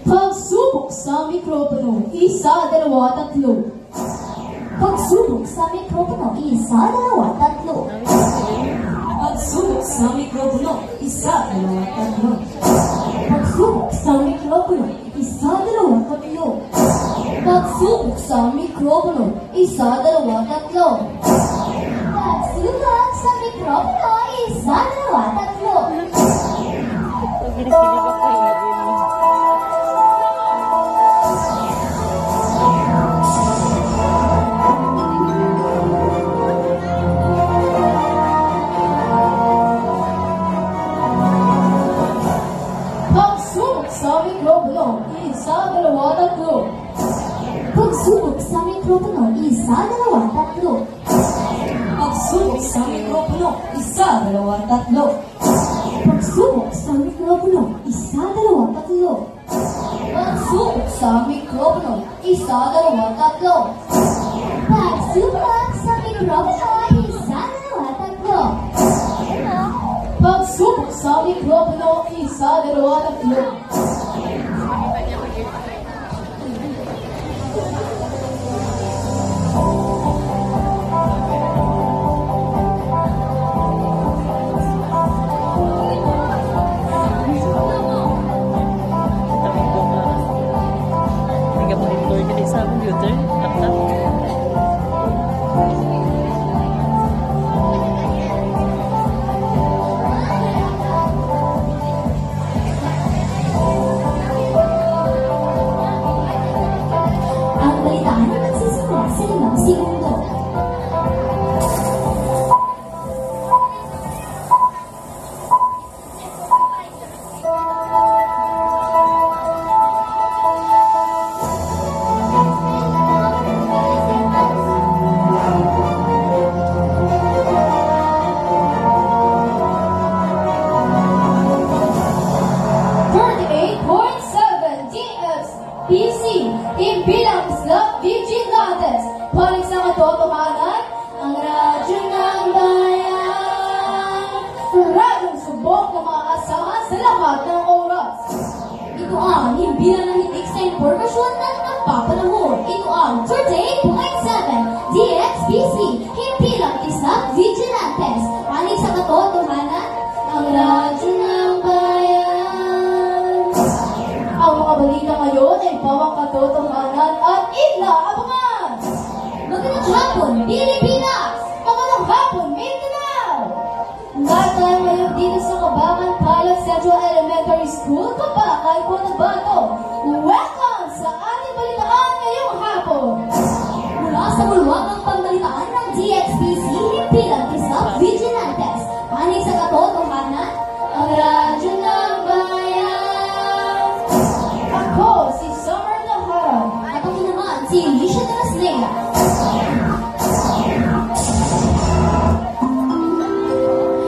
Pagsubok sa mikropono, 1, 2, 3. Pagsubok sa mikropono, 1, 2, 3. Pagsubok sa mikropono, 1, 2, 3. Pagsubok sa mikropono, 1, 2, 3. Pagsubok sa mikropono, 1, 2, 3. Pagsubok sa mikropono, 1, 2, 3. Pagsubok sa mikropono, 1, 2, 3. Pagsubok sa mikropono, 1, 2, 3. Pagsubok sa mikropono, 1, 2, 3. Pagsubok sa mikropono, 1, 2, 3. Pagsubok sa mikropono, 1, 2, 3. Pagsubok sa mikropono, 1, 2, 3. Bilang Slug Vigilantes, paling sa katotohanan, ang radyo ng bayan. Radyong subok na maaasahan sa lahat ng oras. Ito ang himbilan na hitik sa impormasyon ng nagpapanahon. Ito ang 38.7 DXBC, himbilang Slug Vigilantes, paling sa katotohanan, ang radyo ng bayan. Ang mga balita ngayon ay bawang katotohanan at inaabangan. Magandang hapon, Pilipinas! Magandang hapon, Mindanao! Lahat tayo ngayon dito sa Kabangan Pilot Central Elementary School, Kapakay, Cotabato. Welcome sa ating balitaan ngayong hapon. Mula sa bulwagang pambalitaan ng DXBC, himpilang Slug Vigilantes, panig sa katotohanan, ang radyo ng bayan. Ako si Summer Laharan. At ako naman si Alicia de las Negra.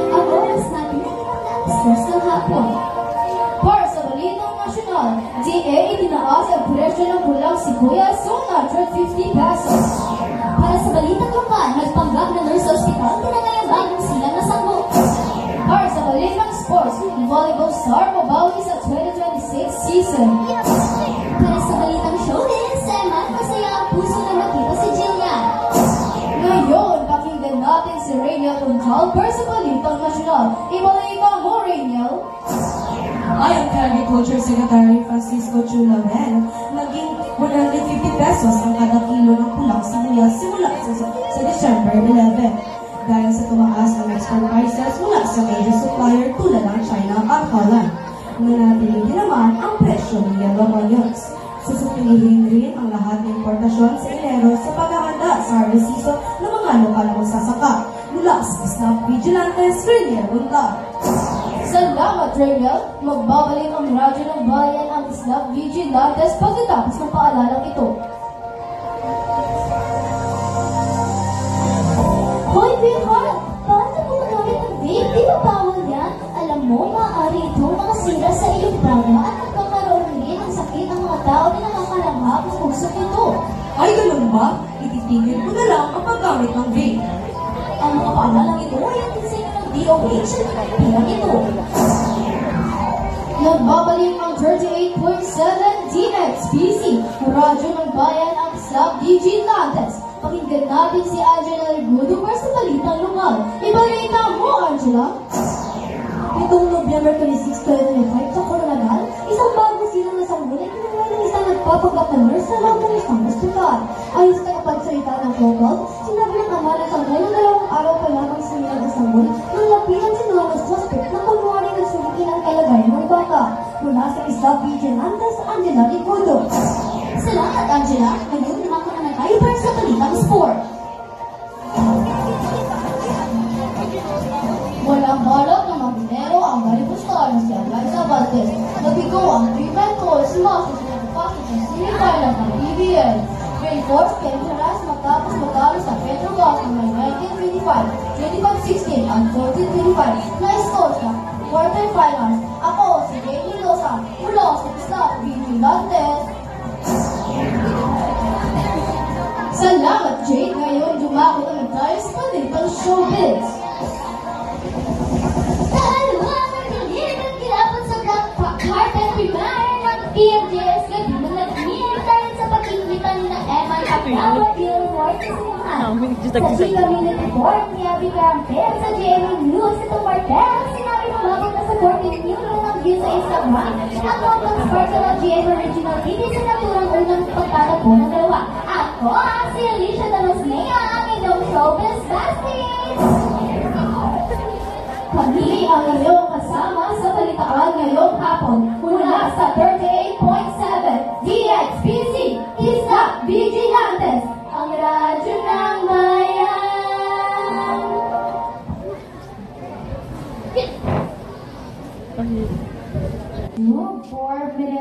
Ang oras natin ay 5:00 ng hapon. Para sa Balitang Nasyonal, DA itinaas ang presyo ng pulang sibuyas sa 150 pesos. Para sa Balitang Lokal, nagpanggap na nurse sa ospital, tinagayaban ng silang nasanggo. Para sa Balitang Sports, volleyball star mabawi sa 2026 season. Para sa Balitang Showbiz, masaya ang puso na makita si Jillian. Ngayon, pakinggan natin si Rainiel Puntal para sa Balitang Nasyonal. Ibalita mo, Rainiel. Ayon kay Agriculture Secretary Francisco Chulavel, naging 150 pesos ang kada kilo ng pulang sibuyas simula sa December 11. Dahil sa tumaas ng export prices mula sa major supplier tulad ng China at Holland. Nanatili din naman ang presyo ng yellow onions. Susupilihin rin ang lahat ng importasyon sa Enero sa paghahanda sa harvest season ng mga lokal na magsasaka. Mula sa Slug Vigilantes, Rainiel Puntal. Salamat, Rainiel. Magbabalik ang radyo ng bayan ang Slug Vigilantes pagkatapos ng paalalang ito. Hoy, Bihar! Paano mo magamit ng vape? Di ba bawal yan? Alam mo, maaari itong makasira sa iyong prangma at nagkakaroon rin ang sakit ng mga tao na nangangalanghap ng puso nito. Ay, ganun ba? Ititigil ko na lang ang paggamit ng vape. Ang mga paalalang ito ay ang tinsinyo ng DOH at bilang ito. Nagbabalik ang 38.7 DXPC, Radyo ng Bayan ang Club Vigilantes. Pakinggan natin si Angela Argudo para sa balitang lokal. Ibalita mo, Angela! Itong November 26, 2025 sa Coronadal, isang bago silang nasanggol ay kinuha ng isang nagpapagat na nurse sa loob ng isang ospital. Ayon sa tagapagsalita ng Global, sinabi ng ama ng sanggol na 2 araw pa lamang sila ng sanggol nang lapitan si Nonos Suspect na kunwari nagsuliki ng kalagayan ng bata. Mula sa Isla Vigilantes, Angela Licudo. Salamat, Angela. Ngayon naman ko naman tayo para sa balitang sport. Walang balak na magbinero ang Maripustar na si Eliza Valdez. Nabigo ang 3-man goal si Masos na napasok sa semifinal ng PBL. Reinforced kay Charas matapos matalo sa Petrogas ng may 1925, 25-16 at 14-25 na score sa quarterfinals. Ako si Jamie Losa mula sa Club Vigilantes. Salamat, Jade. Ngayon, dumako naman tayo sa balitang showbiz. PMJS gabi na nag-iintay sa pagkikita ni na Eman Aprawa Billboard sa sinuhan. Sa Chika Minute Report ni Abby Campbell sa GMA News itong Martel, sinabi ng mabot na sa 14 million ng views sa Instagram. Account ng sponsor ng GMA Original TV sa naturang unang pagtatagpo ng dalawa. Ako ang si Alicia Damasnea, ang inyong showbiz besties! Kami ang iyong kasama sa balitaan ngayong hapon mula sa 38.7 DXPC, Isla Vigilantes, ang radyo ng bayan. No, 4 minutes.